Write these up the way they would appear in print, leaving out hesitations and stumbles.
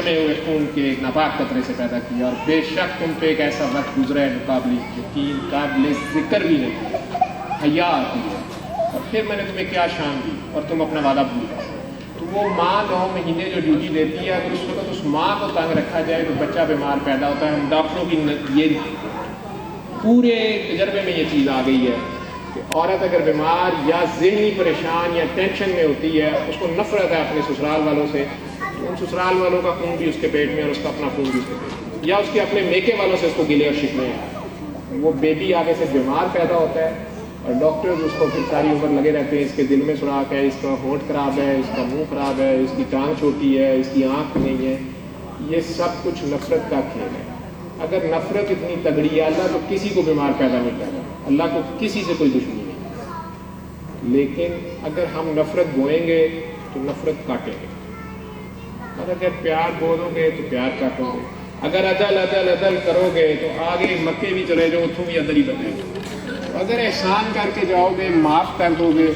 چھمے ہوئے خون کے ایک ناپاک قطرے سے پیدا کیا، اور بے شک تم پہ ایک ایسا وقت گزرا ہے جو قابل یقین قابل ذکر بھی نہیں ہے، حیا آتی ہے، اور پھر میں نے تمہیں کیا شان دی اور تم اپنا وعدہ بھول گئے۔ تو وہ ماں 9 مہینے جو ڈیوٹی دیتی ہے، اگر اس وقت اس ماں کو تنگ رکھا جائے تو بچہ بیمار پیدا ہوتا ہے۔ ہم ڈاکٹروں کی یہ پورے تجربے میں یہ چیز آ گئی ہے کہ عورت اگر بیمار یا ذہنی پریشان یا ٹینشن میں ہوتی ہے، اس کو نفرت ہے اپنے سسرال والوں سے، تو ان سسرال والوں کا خون بھی اس کے پیٹ میں اور اس کا اپنا خون بھی اس کے پیٹ میں، یا اس کے اپنے میکے والوں سے اس کو گلے اور شکوے ہیں۔ وہ بیبی آگے سے بیمار پیدا ہوتا ہے، اور ڈاکٹر اس کو پھر ساری عمر لگے رہتے ہیں، اس کے دل میں سوراخ ہے، اس کا ہونٹ خراب ہے، اس کا منہ خراب ہے، اس کی ٹانگ چھوٹی ہے، اس کی آنکھ نہیں ہے۔ یہ سب کچھ نفرت کا کھیل ہے۔ اگر نفرت اتنی تگڑی ہے، اللہ تو کسی کو بیمار پیدا نہیں کرتا، اللہ کو کسی سے کوئی دشمنی نہیں، لیکن اگر ہم نفرت بوئیں گے تو نفرت کاٹیں گے، اور اگر پیار بولو گے تو پیار کاٹو گے۔ اگر عدل عدل عدل کرو گے تو آگے مکے بھی چلے جاؤ، اتوں بھی عدل ہی بنے گے۔ اگر احسان کر کے جاؤ گے، معاف کر دو گے،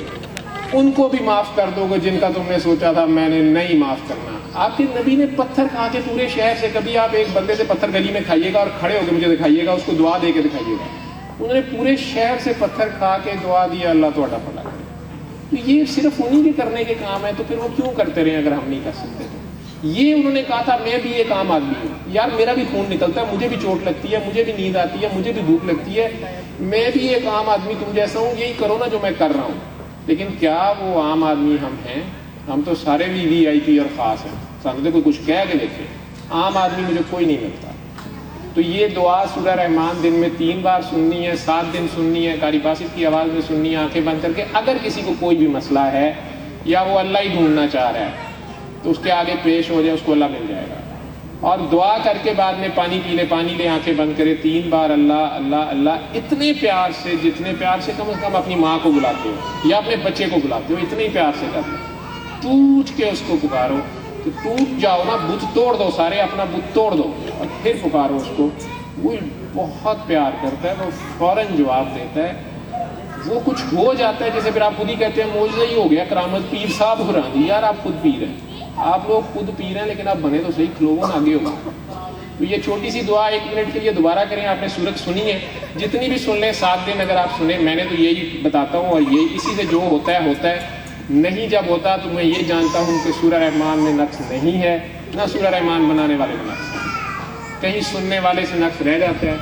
ان کو بھی معاف کر دو گے جن کا تم نے سوچا تھا میں نے نہیں معاف کرنا۔ آپ کے نبی نے پتھر کھا کے پورے شہر سے، کبھی آپ ایک بندے سے پتھر گلی میں کھائیے گا اور کھڑے ہو کے مجھے دکھائیے گا، اس کو دعا دے کے دکھائیے گا۔ انہوں نے پورے شہر سے پتھر کھا کے دعا دی، اللہ تہاڈا بھلا کرے۔ تو یہ صرف انہی کے کرنے کے کام ہے، تو پھر وہ کیوں کرتے رہے اگر ہم نہیں کر سکتے تو؟ یہ انہوں نے کہا تھا میں بھی ایک عام آدمی ہوں یار، میرا بھی خون نکلتا ہے، مجھے بھی چوٹ لگتی ہے، مجھے بھی نیند آتی ہے، مجھے بھی بھوک لگتی ہے، میں بھی ایک عام آدمی تم جیسا ہوں، یہی کرو نا جو میں کر رہا ہوں۔ لیکن کیا وہ عام آدمی ہم ہیں؟ ہم تو سارے بھی وی آئی پی اور خاص ہیں، سامنے کوئی کچھ کہہ کے دیکھے، عام آدمی مجھے کوئی نہیں ملتا۔ تو یہ دعا سورہ رحمان دن میں 3 بار سننی ہے، 7 دن سننی ہے، قاری باسط کی آواز میں سننی ہے، آنکھیں بند کر کے۔ اگر کسی کو کوئی بھی مسئلہ ہے یا وہ اللہ ہی ڈھونڈنا چاہ رہا ہے تو اس کے آگے پیش ہو جائے، اس کو اللہ مل جائے گا۔ اور دعا کر کے بعد میں پانی پی لے، پانی لے، آنکھیں بند کرے، 3 بار اللہ اللہ اللہ، اتنے پیار سے، جتنے پیار سے کم از کم اپنی ماں کو بلاتے ہو یا اپنے بچے کو بلاتے ہو، اتنے ہی پیار سے کر لو، ٹوٹ کے اس کو پکارو۔ تو ٹوٹ جاؤ نا، بت توڑ دو، سارے اپنا بت توڑ دو اور پھر پکارو اس کو۔ وہ بہت پیار کرتا ہے، وہ فوراً جواب دیتا ہے، وہ کچھ ہو جاتا ہے، جیسے پھر آپ خود ہی کہتے ہیں معجزہ ہی ہو گیا، کرامت، پیر صاحب ہو رہا دی۔ یار آپ خود پیر ہیں، آپ لوگ خود پیر ہیں، لیکن آپ بنے تو صحیح، لوگوں آگے ہوگا۔ تو یہ چھوٹی سی دعا 1 منٹ کے لیے دوبارہ کریں۔ آپ نے سورت سنی ہے، جتنی بھی سن لیں، 7 دن اگر آپ سنیں، میں نے تو یہی بتاتا ہوں، اور یہ اسی سے جو ہوتا ہے ہوتا ہے، نہیں جب ہوتا تو میں یہ جانتا ہوں کہ سورہ رحمان میں نقص نہیں ہے، نہ سورہ رحمان بنانے والے میں نقص ہے، کہیں سننے والے سے نقص رہ جاتا ہے،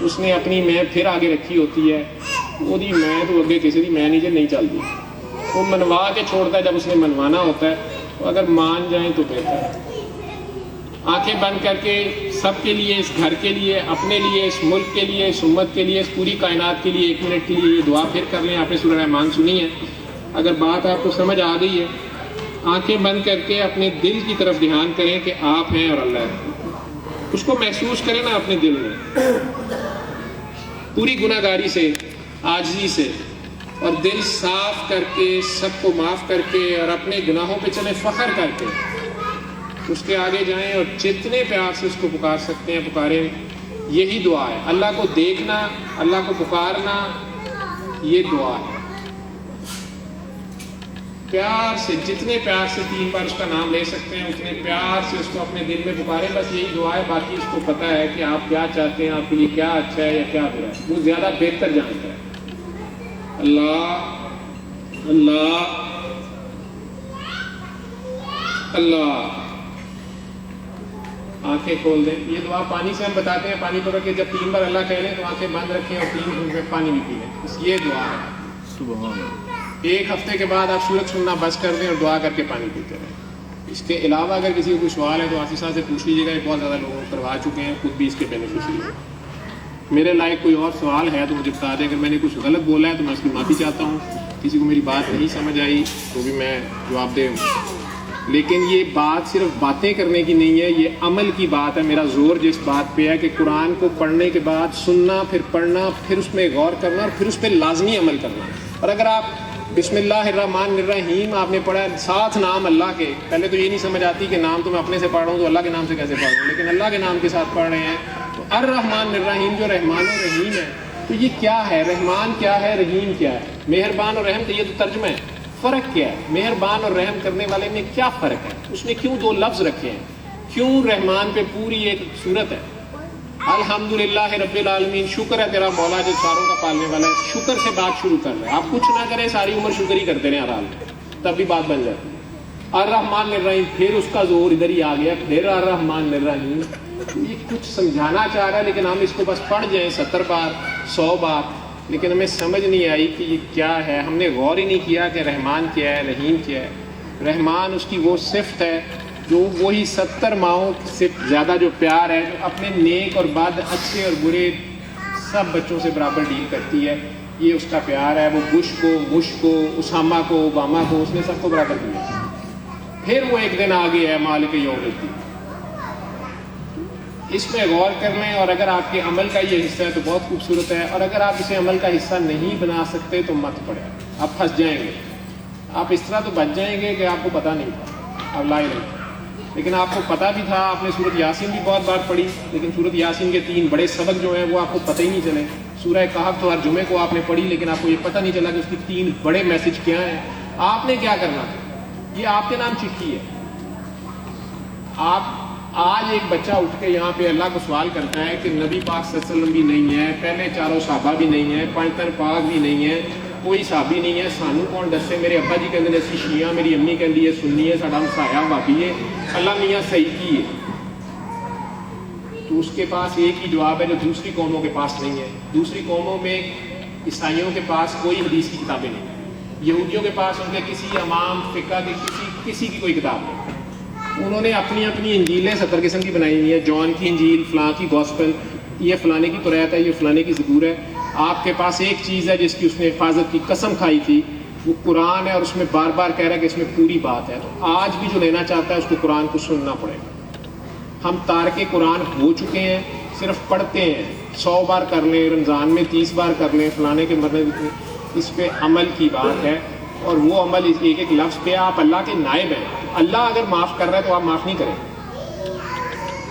اس نے اپنی میں پھر آگے رکھی ہوتی ہے، وہ دی میں تو اگے کسی دی میں نہیں چلتی، وہ منوا کے چھوڑتا ہے جب اس نے منوانا ہوتا ہے۔ تو اگر مان جائیں تو بہتر ہے۔ آنکھیں بند کر کے سب کے لیے، اس گھر کے لیے، اپنے لیے، اس ملک کے لیے، اس امت کے لیے، اس پوری کائنات کے لیے 1 منٹ کے لیے یہ دعا پھر کر لیں۔ آپ نے سورہ رحمان سنی ہے، اگر بات آپ کو سمجھ آ گئی ہے، آنکھیں بند کر کے اپنے دل کی طرف دھیان کریں کہ آپ ہیں اور اللہ ہے، اس کو محسوس کریں نا اپنے دل میں، پوری گناہ گاری سے، عاجزی سے، اور دل صاف کر کے، سب کو معاف کر کے، اور اپنے گناہوں پہ چلے فخر کر کے اس کے آگے جائیں، اور جتنے پیار سے اس کو پکار سکتے ہیں پکاریں۔ یہی دعا ہے، اللہ کو دیکھنا، اللہ کو پکارنا، یہ دعا ہے۔ پیار سے، جتنے پیار سے 3 بار اس کا نام لے سکتے ہیں، اتنے پیار سے اس کو اپنے دل میں پکاریں۔ بس یہی دعا ہے، باقی اس کو پتہ ہے کہ آپ کیا چاہتے ہیں، آپ کے لیے کیا اچھا ہے یا کیا برا ہے، وہ زیادہ بہتر جانتا ہے۔ اللہ اللہ اللہ، آنکھیں کھول دیں۔ یہ دعا پانی سے ہم بتاتے ہیں، پانی پکڑ کے جب 3 بار اللہ کہہ لیں تو آنکھیں بند رکھیں اور 3 گھونٹ میں پانی بھی پی لیں، بس یہ دعا ہے۔ سبحان اللہ۔ 1 ہفتے کے بعد آپ سورت سننا بس کر دیں اور دعا کر کے پانی پیتے رہیں۔ اس کے علاوہ اگر کسی کو کوئی سوال ہے تو آصف صاحب سے پوچھ لیجیے گا، یہ بہت زیادہ لوگوں کو کروا چکے ہیں، خود بھی اس کے بینیفیشری ہیں۔ میرے لائق کوئی اور سوال ہے تو مجھے بتا دیں، اگر میں نے کچھ غلط بولا ہے تو میں اس کی معافی چاہتا ہوں، کسی کو میری بات نہیں سمجھ آئی تو بھی میں جواب دے ہوں۔ لیکن یہ بات صرف باتیں کرنے کی نہیں ہے، یہ عمل کی بات ہے۔ میرا زور جس بات پہ ہے کہ قرآن کو پڑھنے کے بعد سننا، پھر پڑھنا، پھر اس میں غور کرنا، اور پھر اس پہ لازمی عمل کرنا۔ اور اگر آپ بسم اللہ الرحمن الرحیم آپ نے پڑھا ہے، ساتھ نام اللہ کے، پہلے تو یہ نہیں سمجھ آتی کہ نام تو میں اپنے سے پڑھ رہا ہوں تو اللہ کے نام سے کیسے پڑھ رہا ہوں، لیکن اللہ کے نام کے ساتھ پڑھ رہے ہیں تو الرحمن الرحیم جو رحمان و رحیم ہے، تو یہ کیا ہے؟ رحمان کیا ہے، رحیم کیا ہے؟ مہربان اور رحم کا یہ تو ترجمہ ہے۔ فرق کیا ہے؟ مہربان اور رحم کرنے والے میں کیا فرق ہے؟ اس نے کیوں 2 لفظ رکھے ہیں؟ کیوں رحمان پہ پوری ایک صورت ہے، الحمدللہ رب العالمین، شکر ہے تیرا مولا جو ساروں کا پالنے والا ہے، شکر سے بات شروع کر رہے ہیں. آپ کچھ نہ کریں، ساری عمر شکر ہی کرتے رہیں ہر حال میں، تب بھی بات بن جاتی ہے. الرحمن الرحیم، پھر اس کا زور ادھر ہی آ گیا، پھر الرحمن الرحیم. یہ کچھ سمجھانا چاہ رہا ہے لیکن ہم اس کو بس پڑھ جائیں 70 بار 100 بار، لیکن ہمیں سمجھ نہیں آئی کہ یہ کیا ہے. ہم نے غور ہی نہیں کیا کہ رحمان کیا ہے، رحیم کیا ہے. رحمان اس کی وہ صفت ہے جو وہی 70 ماؤں سے زیادہ جو پیار ہے، جو اپنے نیک اور بد، اچھے اور برے سب بچوں سے برابر ڈیل کرتی ہے. یہ اس کا پیار ہے. وہ بش کو، مش کو، اسامہ کو، اوباما کو، اس نے سب کو برابر دیا. پھر وہ ایک دن آ گیا ہے مالک یوم الدین. اس میں غور کر لیں، اور اگر آپ کے عمل کا یہ حصہ ہے تو بہت خوبصورت ہے، اور اگر آپ اسے عمل کا حصہ نہیں بنا سکتے تو مت پڑے، آپ پھنس جائیں گے. آپ اس طرح تو بچ جائیں گے کہ آپ کو پتہ نہیں تھا، اب لائی نہیں، لیکن آپ کو پتہ بھی تھا. آپ نے سورۃ یاسین بھی بہت بار پڑھی، لیکن سورۃ یاسین کے 3 بڑے سبق جو ہیں وہ آپ کو پتہ ہی نہیں چلے. سورہ کہف تو ہر جمعے کو آپ نے پڑھی، لیکن آپ کو یہ پتہ نہیں چلا کہ اس کی 3 بڑے میسج کیا ہیں. آپ نے کیا کرنا تھا، یہ آپ کے نام چٹھی ہے. آپ آج ایک بچہ اٹھ کے یہاں پہ اللہ کو سوال کرتا ہے کہ نبی پاک صلی اللہ علیہ وسلم بھی نہیں ہے، پہلے 4 صحابہ بھی نہیں ہیں، 5 پاک بھی نہیں ہے، کوئی صحابی نہیں ہے، سانو کون دسے. میرے ابا جی کہتے ہیں اسی شیعہ، میری امی کہتی ہے سنی ہے، ساڈا ہمسایا بھابی ہے، اللہ میاں صحیح کی ہے. تو اس کے پاس ایک ہی جواب ہے جو دوسری قوموں کے پاس نہیں ہے. دوسری قوموں میں عیسائیوں کے پاس کوئی حدیث کی کتابیں نہیں ہیں، یہودیوں کے پاس ان کے کسی امام فقہ کے کسی کی کوئی کتاب نہیں. انہوں نے اپنی انجیلیں 70 قسم کی بنائی ہوئی ہیں. جان کی انجیل، فلاں کی گوسپل، یہ فلانے کی توریت ہے، یہ فلانے کی زبور ہے. آپ کے پاس ایک چیز ہے جس کی اس نے حفاظت کی قسم کھائی تھی، وہ قرآن ہے، اور اس میں بار بار کہہ رہا ہے کہ اس میں پوری بات ہے. تو آج بھی جو لینا چاہتا ہے اس کو قرآن کو سننا پڑے گا. ہم تارک قرآن ہو چکے ہیں، صرف پڑھتے ہیں. 100 بار کر لیں، رمضان میں 30 بار کر لیں، فلانے کے مرنے. اس پہ عمل کی بات ہے، اور وہ عمل ایک ایک لفظ پہ. آپ اللہ کے نائب ہیں. اللہ اگر معاف کر رہا ہے تو آپ معاف نہیں کریں،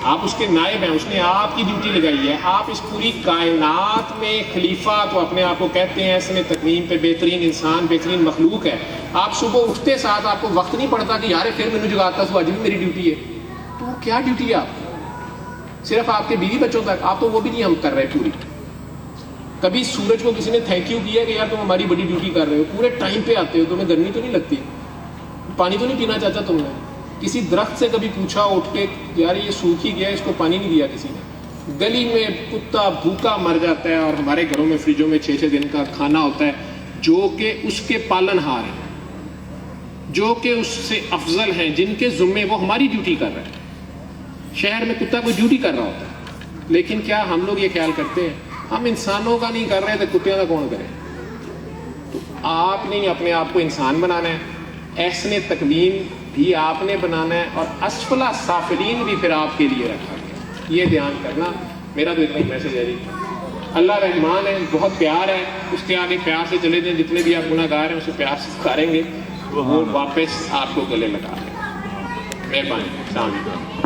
آپ اس کے نائب ہیں. اس نے آپ کی ڈیوٹی لگائی ہے. آپ اس پوری کائنات میں خلیفہ تو اپنے آپ کو کہتے ہیں، اس نے تقویم پہ بہترین انسان، بہترین مخلوق ہے. آپ صبح اٹھتے ساتھ آپ کو وقت نہیں پڑتا کہ یار پھر مجھے جگاتا تو آج بھی میری ڈیوٹی ہے. تو کیا ڈیوٹی ہے آپ کی؟ صرف آپ کے بیوی بچوں تک. آپ تو وہ بھی نہیں ہم کر رہے پوری. کبھی سورج کو کسی نے تھینک یو کیا کہ یار تم ہماری بڑی ڈیوٹی کر رہے ہو، پورے ٹائم پہ آتے ہو، تمہیں گرمی تو نہیں لگتی، پانی تو نہیں پینا چاہتا تم نے؟ کسی درخت سے کبھی پوچھا اٹھ کے یار یہ سوکھ ہی گیا، اس کو پانی نہیں دیا کسی نے؟ گلی میں کتا بھوکا مر جاتا ہے، اور ہمارے گھروں میں فریجوں میں 6 دن کا کھانا ہوتا ہے جو کہ اس کے پالن ہار ہیں، جو کہ اس سے افضل ہیں، جن کے ذمے وہ ہماری ڈیوٹی کر رہے ہیں. شہر میں کتا کوئی ڈیوٹی کر رہا ہوتا ہے، لیکن کیا ہم لوگ یہ خیال کرتے ہیں ہم انسانوں کا نہیں کر رہے تو کتوں کا کون کرے؟ تو آپ نے اپنے آپ کو انسان بنانا ہے، احسن تقویم بھی آپ نے بنانا ہے، اور اسفل سافلین بھی پھر آپ کے لیے رکھا گیا. یہ دھیان کرنا. میرا تو اتنا ہی میسج ہے جی. اللہ رحمان ہے، بہت پیار ہے، اس کے آگے پیار سے چلے جائیں. جتنے بھی آپ گناہ گار ہیں اسے پیار سے پکاریں گے، وہ واپس آپ کو گلے لگا دیں. مہربانی. السلام علیکم.